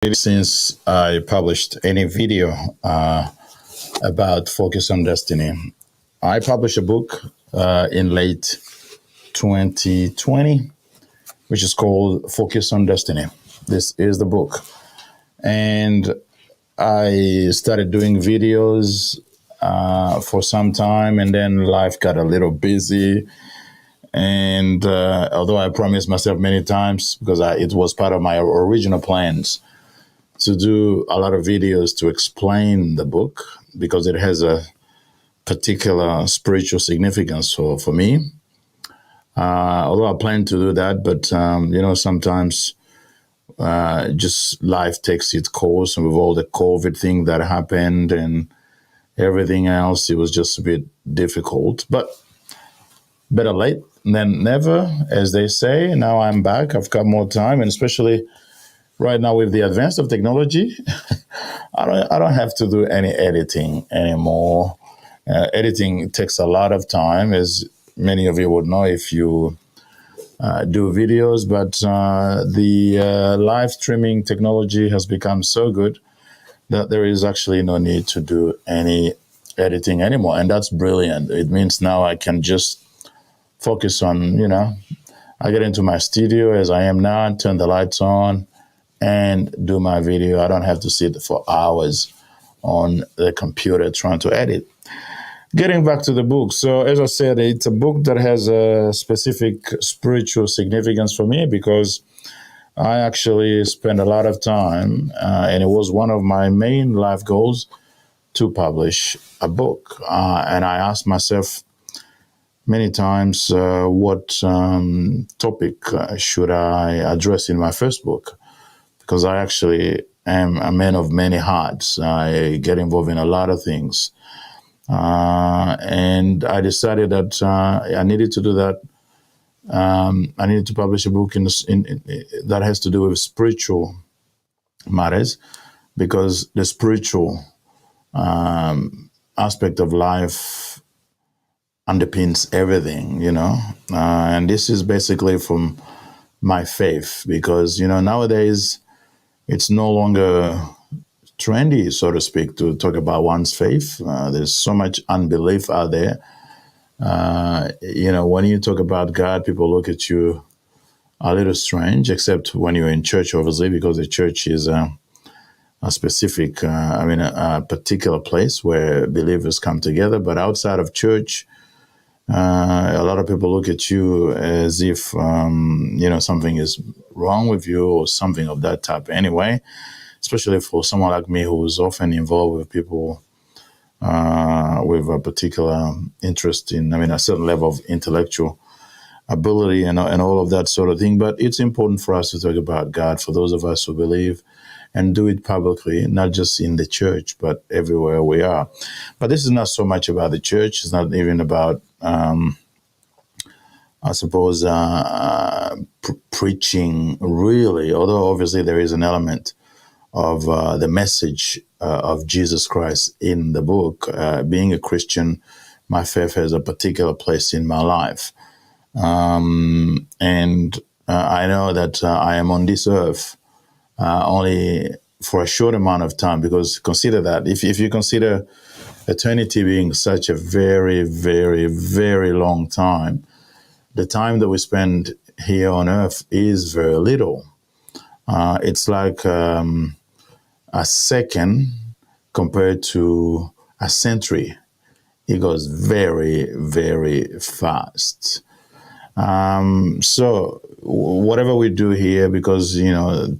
Since I published any video about Focus on Destiny. I published a book in late 2020, which is called Focus on Destiny. This is the book. And I started doing videos for some time, and then life got a little busy. And although I promised myself many times, because it was part of my original plans to do a lot of videos to explain the book, because it has a particular spiritual significance for me. Although I plan to do that, but sometimes just life takes its course, and with all the COVID thing that happened and everything else, it was just a bit difficult. But better late than never, as they say. Now I'm back. I've got more time, and especially right now with the advance of technology, I don't have to do any editing anymore. Editing takes a lot of time, as many of you would know if you do videos. But the live streaming technology has become so good that there is actually no need to do any editing anymore, and that's brilliant. It means now I can just focus on, I get into my studio as I am now, turn the lights on, and do my video. I don't have to sit for hours on the computer trying to edit. Getting back to the book. So as I said, it's a book that has a specific spiritual significance for me, because I actually spent a lot of time, and it was one of my main life goals to publish a book. And I asked myself many times, what topic should I address in my first book? Because I actually am a man of many hearts. I get involved in a lot of things. And I decided that I needed to do that. I needed to publish a book that has to do with spiritual matters, because the spiritual aspect of life underpins everything, and this is basically from my faith, because, nowadays it's no longer trendy, so to speak, to talk about one's faith. There's so much unbelief out there. When you talk about God, people look at you a little strange, except when you're in church, obviously, because the church is a specific, a particular place where believers come together. But outside of church, a lot of people look at you as if, something is wrong with you or something of that type anyway, especially for someone like me who's often involved with people with a particular interest in, a certain level of intellectual ability and all of that sort of thing. But it's important for us to talk about God, for those of us who believe, and do it publicly, not just in the church, but everywhere we are. But this is not so much about the church. It's not even about, I suppose, preaching, really, although obviously there is an element of the message of Jesus Christ in the book. Being a Christian, my faith has a particular place in my life. And I know that I am on this earth only for a short amount of time, because consider that if you consider eternity being such a very, very, very long time, the time that we spend here on earth is very little. It's like a second compared to a century. It goes very, very fast. So whatever we do here, because,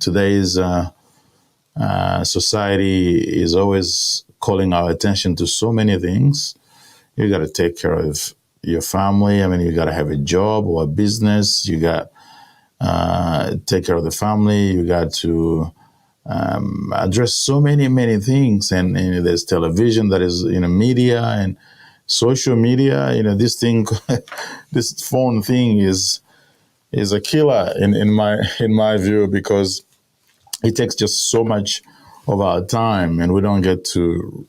today's society is always calling our attention to so many things. You got to take care of your family. You got to have a job or a business. You got take care of the family. You got to address so many, many things. And there's television, that is, media and social media. This thing, this phone thing is a killer in my view, because it takes just so much of our time, and we don't get to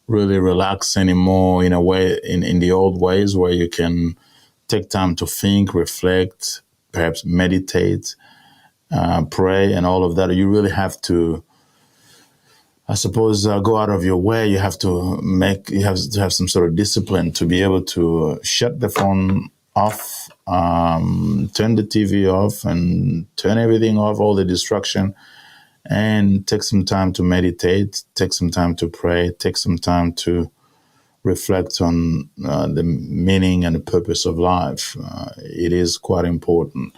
really relax anymore in a way, in the old ways, where you can take time to think, reflect, perhaps meditate, pray and all of that, you really have to, I suppose, go out of your way. You have to have some sort of discipline to be able to shut the phone off, turn the TV off, and turn everything off, all the distraction, and take some time to meditate, take some time to pray, take some time to reflect on the meaning and the purpose of life. It is quite important.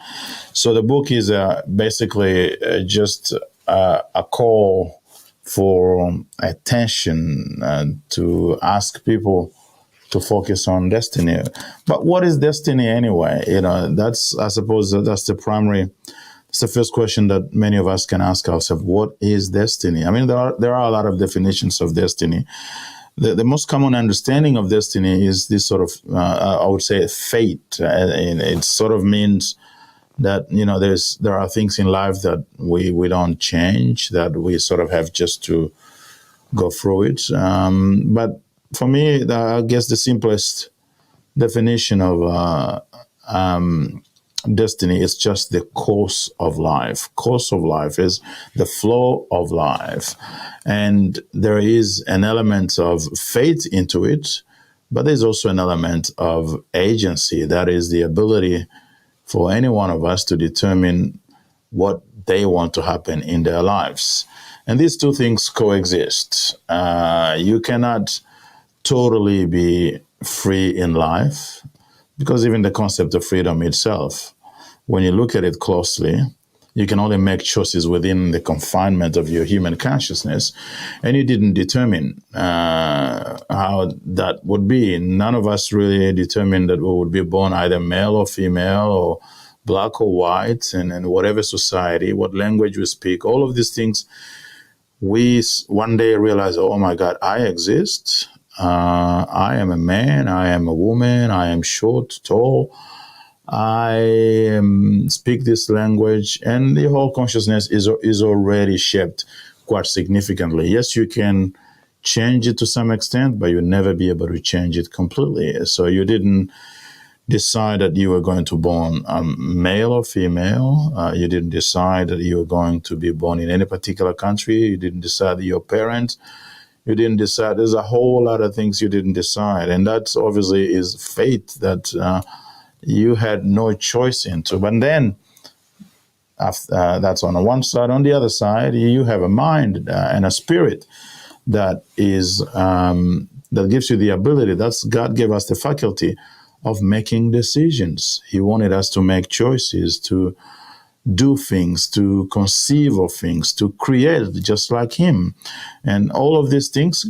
So the book is basically just a call for attention to ask people to focus on destiny. But what is destiny anyway? That's, I suppose, that's the primary. It's the first question that many of us can ask ourselves. What is destiny? I mean, there are a lot of definitions of destiny. The most common understanding of destiny is this sort of, I would say, fate. And it sort of means that, there are things in life that we don't change, that we sort of have just to go through it. But for me, I guess the simplest definition of destiny is just the course of life. Course of life is the flow of life. And there is an element of fate into it, but there's also an element of agency. That is the ability for any one of us to determine what they want to happen in their lives. And these two things coexist. You cannot totally be free in life, because even the concept of freedom itself, when you look at it closely, you can only make choices within the confinement of your human consciousness, and you didn't determine how that would be. None of us really determined that we would be born either male or female, or black or white, and whatever society, what language we speak, all of these things, we one day realize, oh my God, I exist. I am a man, I am a woman, I am short, tall, I speak this language, and the whole consciousness is already shaped quite significantly. Yes, you can change it to some extent, but you'll never be able to change it completely. So you didn't decide that you were going to born male or female. You didn't decide that you were going to be born in any particular country. You didn't decide that your parents. You didn't decide. There's a whole lot of things you didn't decide. And that obviously is fate that you had no choice into. But then that's on the one side. On the other side, you have a mind and a spirit that is that gives you the ability. That's God gave us the faculty of making decisions. He wanted us to make choices, to do things, to conceive of things, to create just like him. And all of these things,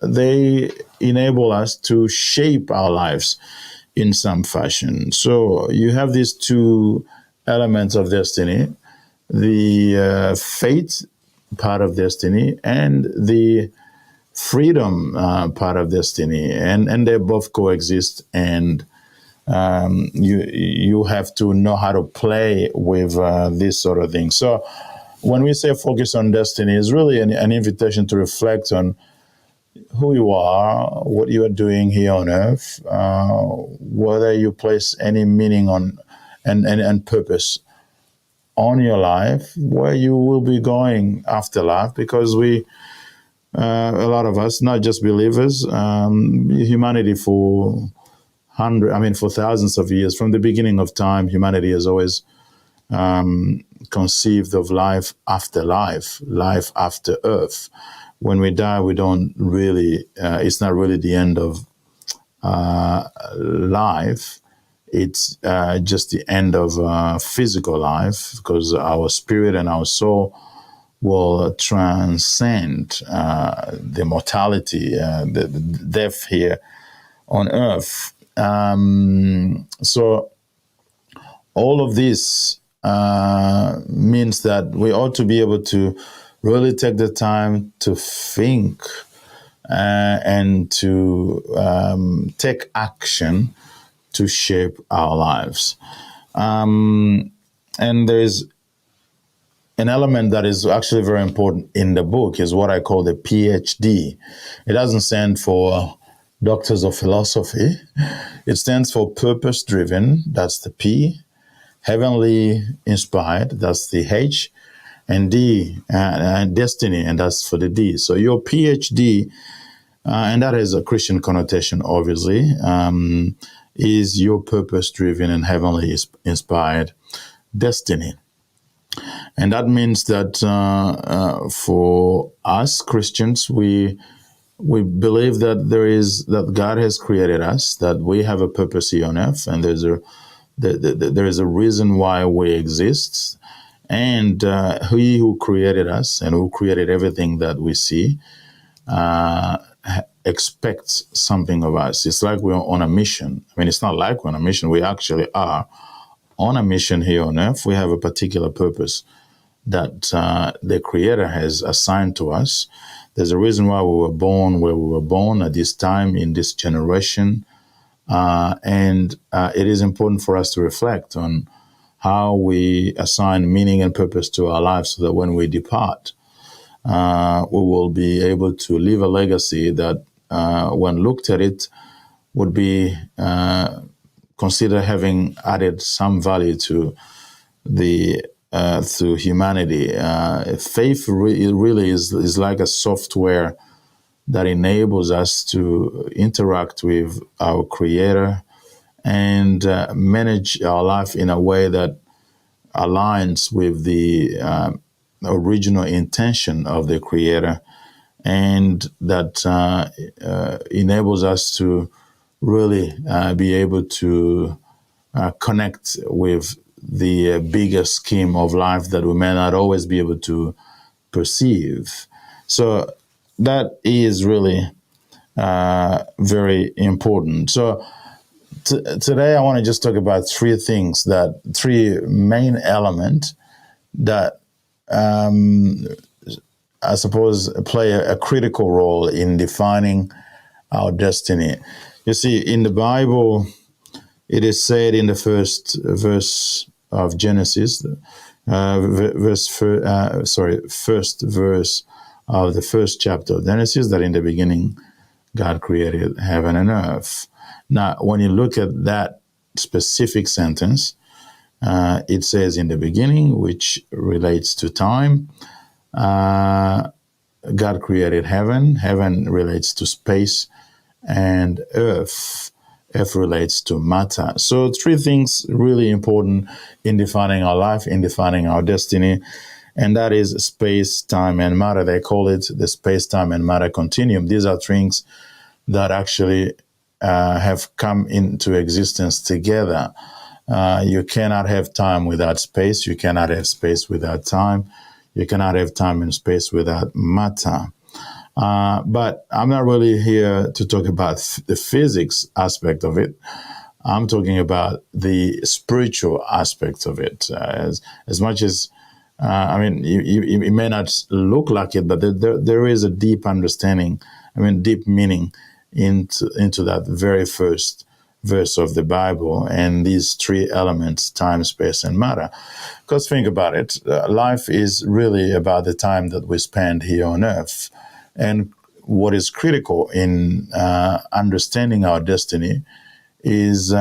they enable us to shape our lives in some fashion. So you have these two elements of destiny, the fate part of destiny and the freedom part of destiny. And they both coexist, and you have to know how to play with this sort of thing. So when we say focus on destiny, it's really an invitation to reflect on who you are, what you are doing here on earth, whether you place any meaning on and purpose on your life, where you will be going after life, because a lot of us, not just believers, humanity for thousands of years, from the beginning of time, humanity has always conceived of life after life, life after earth. When we die, we don't really, it's not really the end of life. It's just the end of physical life, because our spirit and our soul will transcend the mortality, the death here on earth. So all of this means that we ought to be able to really take the time to think and to take action to shape our lives. And there's an element that is actually very important in the book, is what I call the PhD. It doesn't stand for Doctors of Philosophy. It stands for purpose-driven, that's the P, heavenly inspired, that's the H, and D, destiny, and that's for the D. So your PhD, and that has a Christian connotation, obviously, is your purpose-driven and heavenly inspired destiny. And that means that for us Christians, we believe that that God has created us, that we have a purpose here on earth, and there is a reason why we exist. And He who created us and who created everything that we see expects something of us. It's like we're on a mission. I mean, it's not like we're on a mission. We actually are on a mission here on earth. We have a particular purpose that the Creator has assigned to us. There's a reason why we were born where we were born at this time in this generation. And it is important for us to reflect on how we assign meaning and purpose to our lives so that when we depart, we will be able to leave a legacy that, when looked at it, would be considered having added some value to humanity. Faith really is like a software that enables us to interact with our Creator and manage our life in a way that aligns with the original intention of the Creator, and that enables us to really be able to connect with the bigger scheme of life that we may not always be able to perceive. So that is really very important. So today I want to just talk about three main elements that I suppose play a critical role in defining our destiny. You see, in the Bible, it is said in the first verse of Genesis, first verse of the first chapter of Genesis, that in the beginning God created heaven and earth. Now, when you look at that specific sentence, it says in the beginning, which relates to time. God created heaven. Heaven relates to space, and earth relates to matter. So three things really important in defining our life, in defining our destiny, and that is space, time, and matter. They call it the space, time, and matter continuum. These are things that actually have come into existence together. You cannot have time without space. You cannot have space without time. You cannot have time and space without matter. But I'm not really here to talk about the physics aspect of it. I'm talking about the spiritual aspect of it. As much as, it may not look like it, but there is a deep understanding, deep meaning into that very first verse of the Bible, and these three elements, time, space, and matter. Because think about it, life is really about the time that we spend here on earth. And what is critical in understanding our destiny is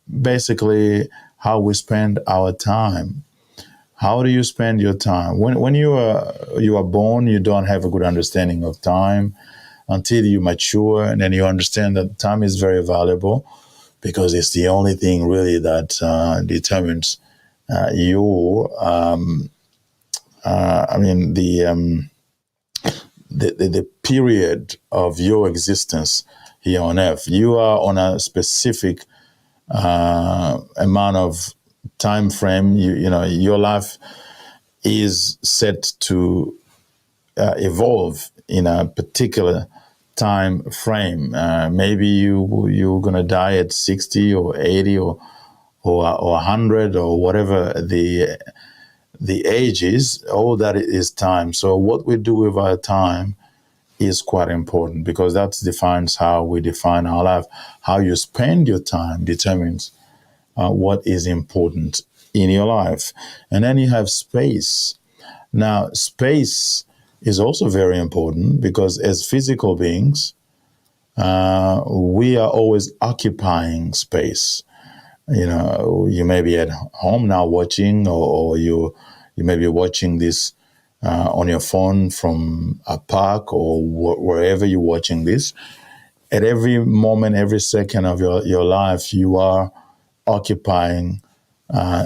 basically how we spend our time. How do you spend your time? When you are born, you don't have a good understanding of time until you mature, and then you understand that time is very valuable, because it's the only thing really that determines the period of your existence here on earth. You are on a specific amount of time frame. Your life is set to evolve in a particular time frame. Maybe you're gonna die at 60 or 80 or 100 or whatever the age is. All that is time. So what we do with our time is quite important, because that defines how we define our life. How you spend your time determines what is important in your life. And then you have space. Now, space is also very important, because as physical beings, we are always occupying space. You may be at home now watching, or you may be watching this on your phone from a park or wherever you're watching this. At every moment, every second of your life, you are occupying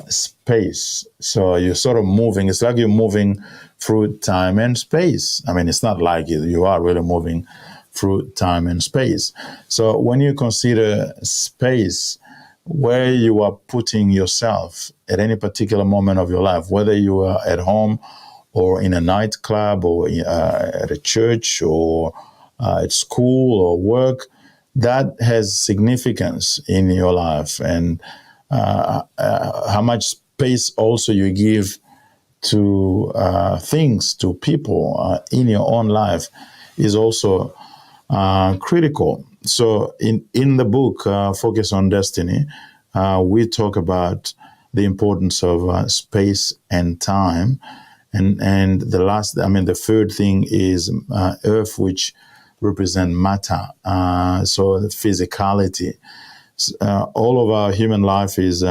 space. So you're sort of moving. It's like you're moving through time and space. I mean, it's not like you are really moving through time and space. So when you consider space, where you are putting yourself at any particular moment of your life, whether you are at home or in a nightclub or at a church or at school or work, that has significance in your life. And how much space also you give to things, to people in your own life is also critical. So in the book, Focus on Destiny, we talk about the importance of space and time. And the third thing is earth, which represent matter. So the physicality. All of our human life is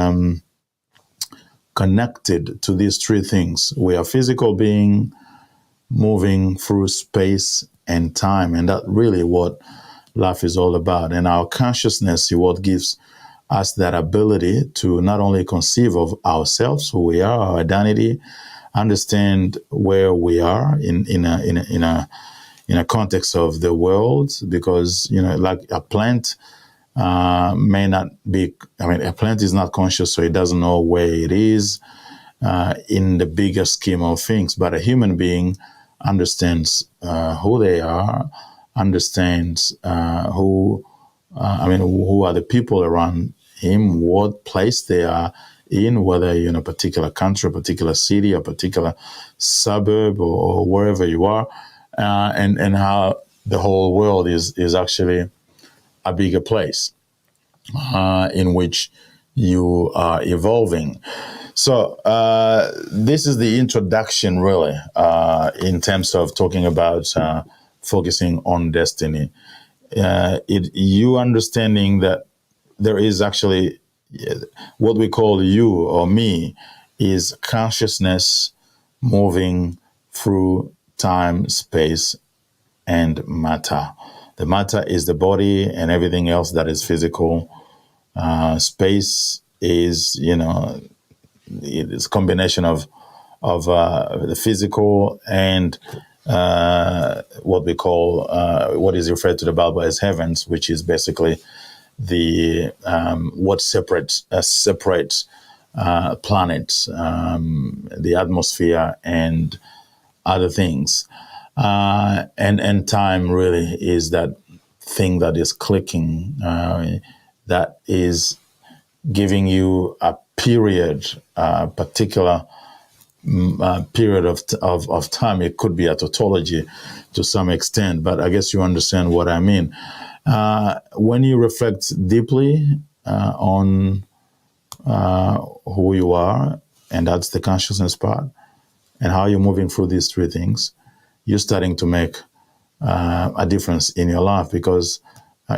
connected to these three things. We are physical being moving through space and time, and that's really what life is all about. And our consciousness is what gives us that ability to not only conceive of ourselves, who we are, our identity, understand where we are in a context of the world, because like a plant may not be. I mean, a plant is not conscious, so it doesn't know where it is in the bigger scheme of things. But a human being understands who they are, understands who are the people around him, what place they are in, whether you're in a particular country, a particular city, a particular suburb, or wherever you are, and how the whole world is actually a bigger place in which you are evolving. So this is the introduction, really, in terms of talking about focusing on destiny. You understanding that there is actually what we call you or me is consciousness moving through time, space, and matter. The matter is the body and everything else that is physical. Space is, it's a combination of the physical and what we call what is referred to the Bible as heavens, which is basically the what separates planets, the atmosphere, and other things. And time really is that thing that is clicking, that is giving you a period, particular period of time. It could be a tautology to some extent, but I guess you understand what I mean. When you reflect deeply on who you are, and that's the consciousness part, and how you're moving through these three things, you're starting to make a difference in your life, because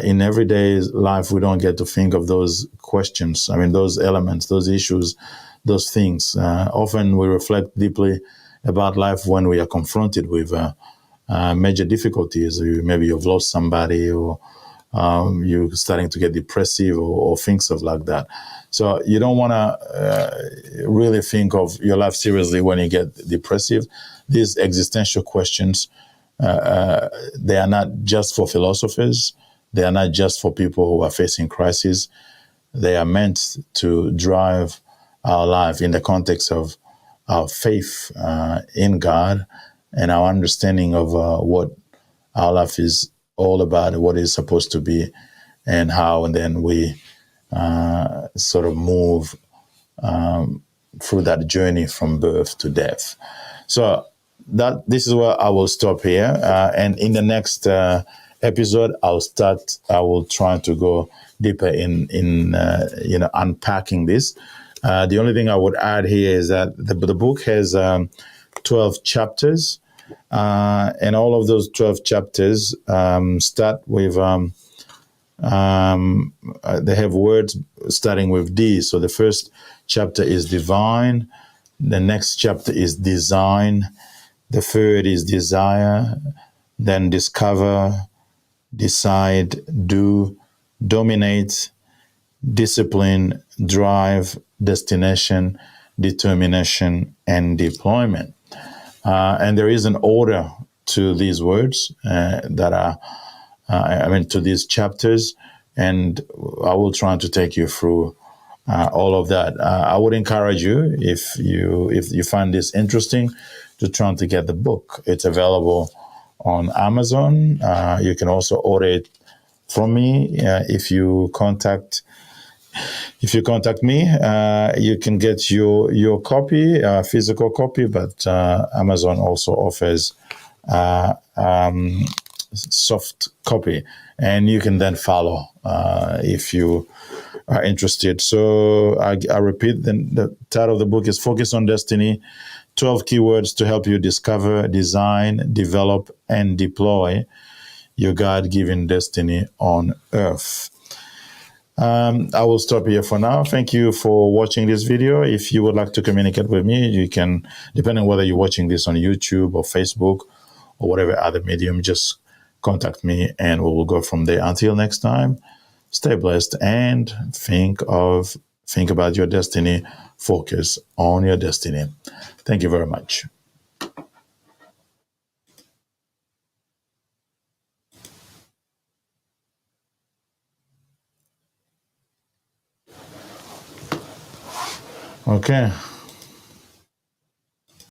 in everyday life, we don't get to think of those questions. I mean, those elements, those issues, those things. Often we reflect deeply about life when we are confronted with major difficulties. Maybe you've lost somebody, or you're starting to get depressive, or things of like that. So you don't want to really think of your life seriously when you get depressive. These existential questions, they are not just for philosophers. They are not just for people who are facing crises. They are meant to drive our life in the context of our faith in God and our understanding of what our life is all about and what it's supposed to be, and how, and then we sort of move through that journey from birth to death. So this is where I will stop here, and in the next episode, I will try to go deeper in unpacking this. The only thing I would add here is that the book has 12 chapters, and all of those 12 chapters start with They have words starting with D. So the first chapter is divine. The next chapter is design. The third is desire. Then discover, decide, do, dominate, discipline, drive, destination, determination, and deployment. And there is an order to these words that are, to these chapters, and I will try to take you through all of that. I would encourage you, if you find this interesting, to try to get the book. It's available on Amazon. You can also order it from me if you contact me. You can get your copy, physical copy, but Amazon also offers soft copy, and you can then follow if you are interested. So I repeat, the title of the book is Focus on Destiny, 12 Keywords to Help You Discover, Design, Develop, and Deploy Your God-Given Destiny on Earth. I will stop here for now. Thank you for watching this video. If you would like to communicate with me, you can, depending on whether you're watching this on YouTube or Facebook or whatever other medium, just contact me and we will go from there. Until next time, stay blessed and think about your destiny. Focus on your destiny. Thank you very much. Okay.